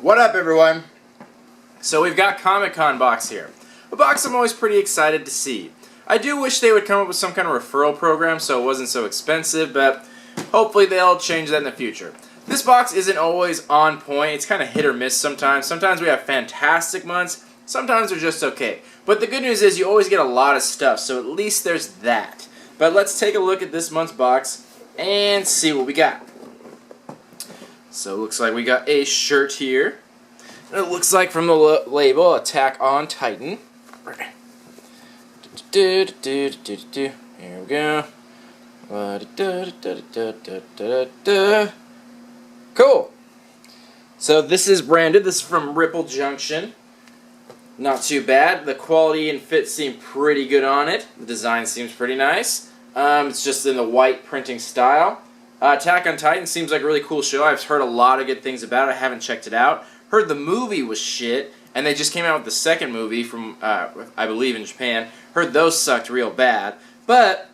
What up, everyone? So we've got Comic-Con box here. A box I'm always pretty excited to see. I do wish they would come up with some kind of referral program so it wasn't so expensive, but hopefully they'll change that in the future. This box isn't always on point. It's kind of hit or miss sometimes. Sometimes we have fantastic months. Sometimes they're just okay. But the good news is you always get a lot of stuff, so at least there's that. But let's take a look at this month's box and see what we got. So it looks like we got a shirt here. And it looks like from the label, Attack on Titan. Here we go. Cool. So this is branded. This is from Ripple Junction. Not too bad. The quality and fit seem pretty good on it. The design seems pretty nice. It's just in the white printing style. Attack on Titan seems like a really cool show. I've heard a lot of good things about it. I haven't checked it out. Heard the movie was shit, and they just came out with the second movie from, I believe, in Japan. Heard those sucked real bad, but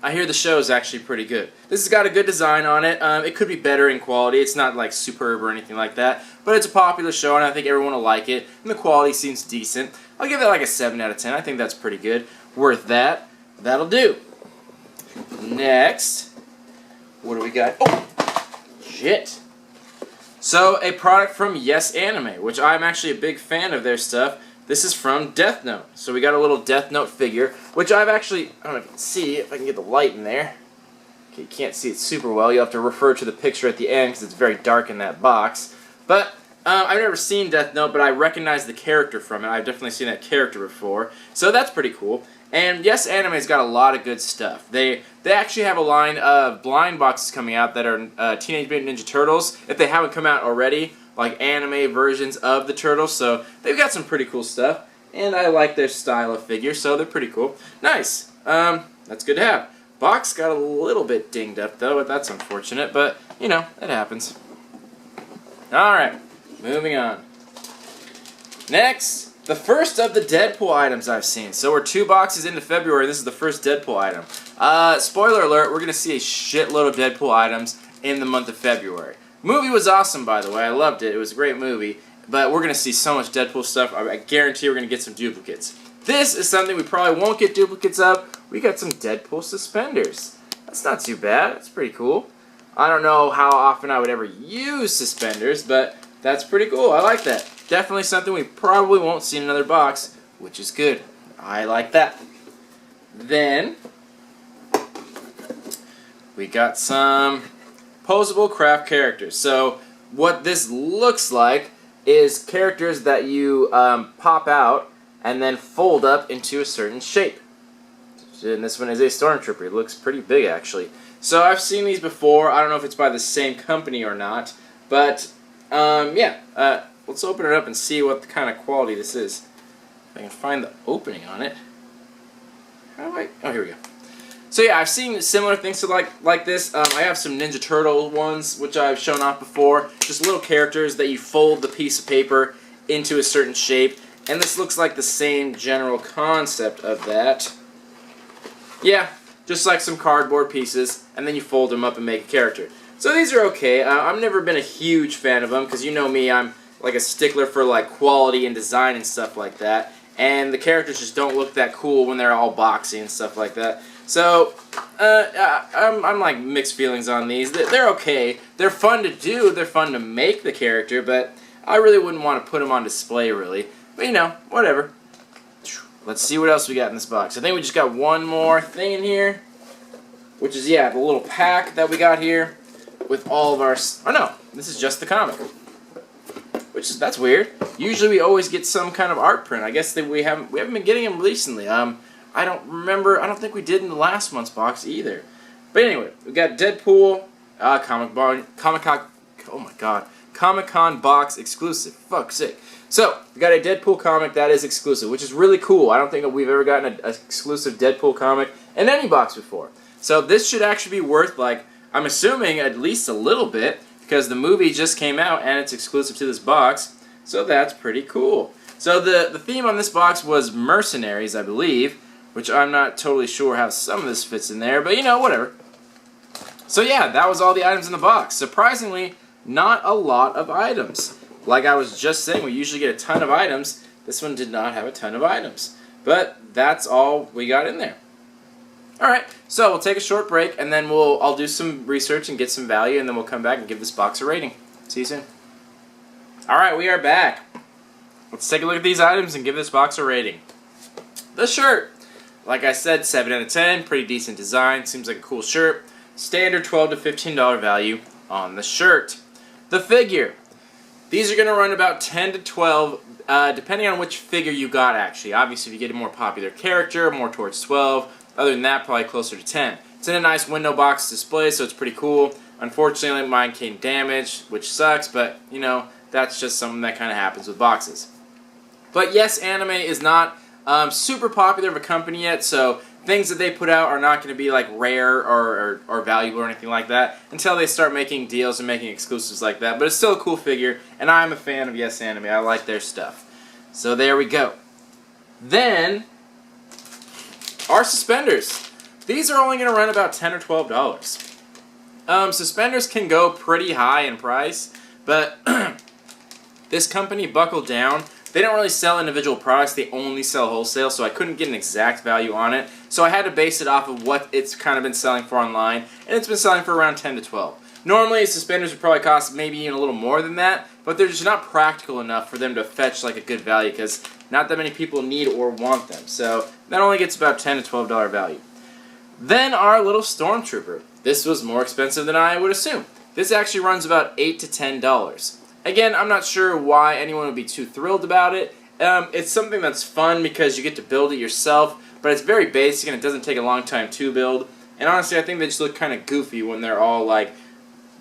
I hear the show is actually pretty good. This has got a good design on it. It could be better in quality. It's not like superb or anything like that, but it's a popular show, and I think everyone will like it, and the quality seems decent. I'll give it like a 7 out of 10. I think that's pretty good. Worth that. That'll do. Next, what do we got? Oh, shit. So, a product from Yes Anime, which I'm actually a big fan of their stuff. This is from Death Note. So we got a little Death Note figure, which I've actually, I don't know if you can see, if I can get the light in there. Okay, you can't see it super well. You'll have to refer to the picture at the end because it's very dark in that box. But I've never seen Death Note, but I recognize the character from it. I've definitely seen that character before. So that's pretty cool. And Yes Anime's got a lot of good stuff. They actually have a line of blind boxes coming out that are Teenage Mutant Ninja Turtles, if they haven't come out already, like anime versions of the Turtles. So they've got some pretty cool stuff, and I like their style of figure, so they're pretty cool. Nice. That's good to have. Box got a little bit dinged up, though, but that's unfortunate, but, you know, it happens. Alright, moving on. Next, the first of the Deadpool items I've seen. So we're 2 boxes into February, this is the first Deadpool item. Spoiler alert, we're going to see a shitload of Deadpool items in the month of February. Movie was awesome, by the way. I loved it. It was a great movie. But we're going to see so much Deadpool stuff. I guarantee we're going to get some duplicates. This is something we probably won't get duplicates of. We got some Deadpool suspenders. That's not too bad. That's pretty cool. I don't know how often I would ever use suspenders, but that's pretty cool. I like that. Definitely something we probably won't see in another box, which is good. I like that. Then we got some posable craft characters. So what this looks like is characters that you pop out and then fold up into a certain shape. And this one is a Stormtrooper. It looks pretty big, actually. So I've seen these before. I don't know if it's by the same company or not, but yeah. Let's open it up and see what kind of quality this is. If I can find the opening on it. How do I? Oh, here we go. So yeah, I've seen similar things to like this. I have some Ninja Turtle ones, which I've shown off before. Just little characters that you fold the piece of paper into a certain shape. And this looks like the same general concept of that. Yeah, just like some cardboard pieces, and then you fold them up and make a character. So these are okay. I've never been a huge fan of them, because you know me, I'm like a stickler for like quality and design and stuff like that. And the characters just don't look that cool when they're all boxy and stuff like that. So, I'm like mixed feelings on these. They're okay. They're fun to do. They're fun to make the character, but I really wouldn't want to put them on display, really. But, you know, whatever. Let's see what else we got in this box. I think we just got one more thing in here, which is, yeah, the little pack that we got here with all of our... Oh, no. This is just the comic. That's weird. Usually we always get some kind of art print. I guess that we haven't been getting them recently. I don't remember. I don't think we did in the last month's box either. But anyway, we got Deadpool, Comic-Con box exclusive. Fuck's sake. So we got a Deadpool comic that is exclusive, which is really cool. I don't think that we've ever gotten an exclusive Deadpool comic in any box before. So this should actually be worth, like, I'm assuming at least a little bit, because the movie just came out and it's exclusive to this box. So that's pretty cool. So the theme on this box was mercenaries, I believe, which I'm not totally sure how some of this fits in there, but you know, whatever. So yeah, that was all the items in the box. Surprisingly, not a lot of items. like I was just saying, we usually get a ton of items. This one did not have a ton of items. But that's all we got in there. Alright, so we'll take a short break, and then I'll do some research and get some value, and then we'll come back and give this box a rating. See you soon. Alright, we are back. Let's take a look at these items and give this box a rating. The shirt. Like I said, 7 out of 10. Pretty decent design. Seems like a cool shirt. Standard $12 to $15 value on the shirt. The figure. These are going to run about 10 to 12, depending on which figure you got, actually. Obviously, if you get a more popular character, more towards 12. Other than that, probably closer to 10. It's in a nice window box display, so it's pretty cool. Unfortunately, mine came damaged, which sucks, but, you know, that's just something that kind of happens with boxes. But yes, Anime is not super popular of a company yet, so things that they put out are not going to be like rare or valuable or anything like that until they start making deals and making exclusives like that. But it's still a cool figure, and I'm a fan of Yes Anime. I like their stuff. So there we go. Then, our suspenders. These are only going to run about $10 or $12. Suspenders can go pretty high in price, but this company, Buckle Down, they don't really sell individual products, they only sell wholesale, so I couldn't get an exact value on it. So I had to base it off of what it's kind of been selling for online, and it's been selling for around 10 to 12. Normally, suspenders would probably cost maybe even a little more than that, but they're just not practical enough for them to fetch like a good value, because not that many people need or want them. So that only gets about $10 to $12 value. Then our little Stormtrooper. This was more expensive than I would assume. This actually runs about $8 to $10. Again, I'm not sure why anyone would be too thrilled about it. It's something that's fun because you get to build it yourself, but it's very basic and it doesn't take a long time to build. And honestly, I think they just look kind of goofy when they're all like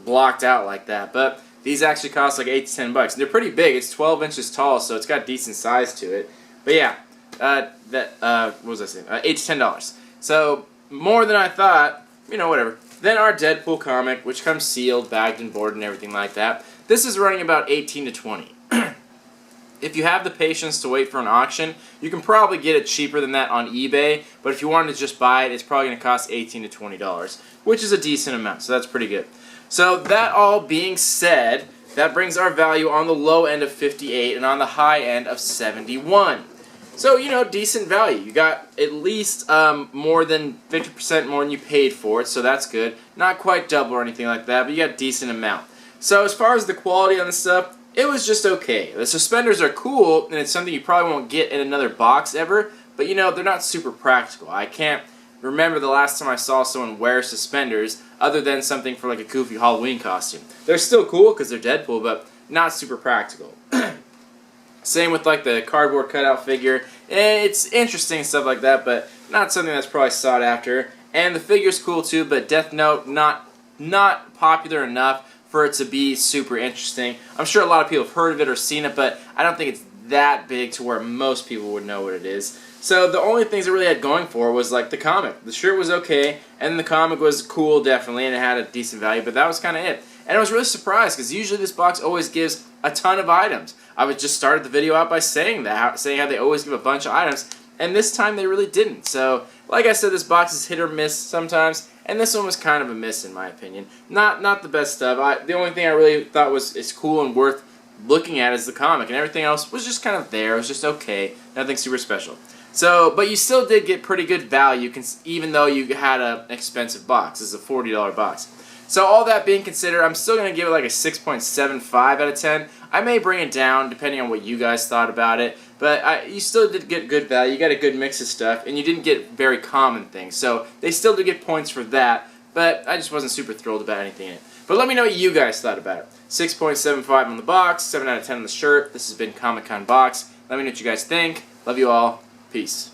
blocked out like that. But these actually cost like $8 to $10. And they're pretty big. It's 12 inches tall, so it's got decent size to it. But yeah, what was I saying? $8 to $10. So more than I thought. You know, whatever. Then our Deadpool comic, which comes sealed, bagged, and boarded, and everything like that. This is running about 18 to 20. If you have the patience to wait for an auction, you can probably get it cheaper than that on eBay, but if you wanted to just buy it, it's probably going to cost $18 to $20, which is a decent amount, so that's pretty good. So that all being said, that brings our value on the low end of 58 and on the high end of 71. So, you know, decent value. You got at least more than 50% more than you paid for it, so that's good. Not quite double or anything like that, but you got a decent amount. So as far as the quality on the stuff, it was just okay. The suspenders are cool, and it's something you probably won't get in another box ever, but you know, they're not super practical. I can't remember the last time I saw someone wear suspenders other than something for like a goofy Halloween costume. They're still cool because they're Deadpool, but not super practical. Same with like the cardboard cutout figure. It's interesting and stuff like that, but not something that's probably sought after. And the figure's cool too, but Death Note not popular enough for it to be super interesting. I'm sure a lot of people have heard of it or seen it, but I don't think it's that big to where most people would know what it is. So the only things it really had going for was like the comic. The shirt was okay, and the comic was cool definitely, and it had a decent value, but that was kind of it. And I was really surprised, because usually this box always gives a ton of items. I would just started the video out by saying that, saying how they always give a bunch of items, and this time they really didn't. So, like I said, this box is hit or miss sometimes, and this one was kind of a miss in my opinion. Not the best stuff. The only thing I really thought is cool and worth looking at is the comic, and everything else was just kind of there. It was just okay. Nothing super special. So, but you still did get pretty good value, even though you had an expensive box. This is a $40 box. So all that being considered, I'm still going to give it like a 6.75 out of 10. I may bring it down depending on what you guys thought about it, but you still did get good value. You got a good mix of stuff, and you didn't get very common things. So they still did get points for that, but I just wasn't super thrilled about anything in it. But let me know what you guys thought about it. 6.75 on the box, 7 out of 10 on the shirt. This has been Comic Con Box. Let me know what you guys think. Love you all. Peace.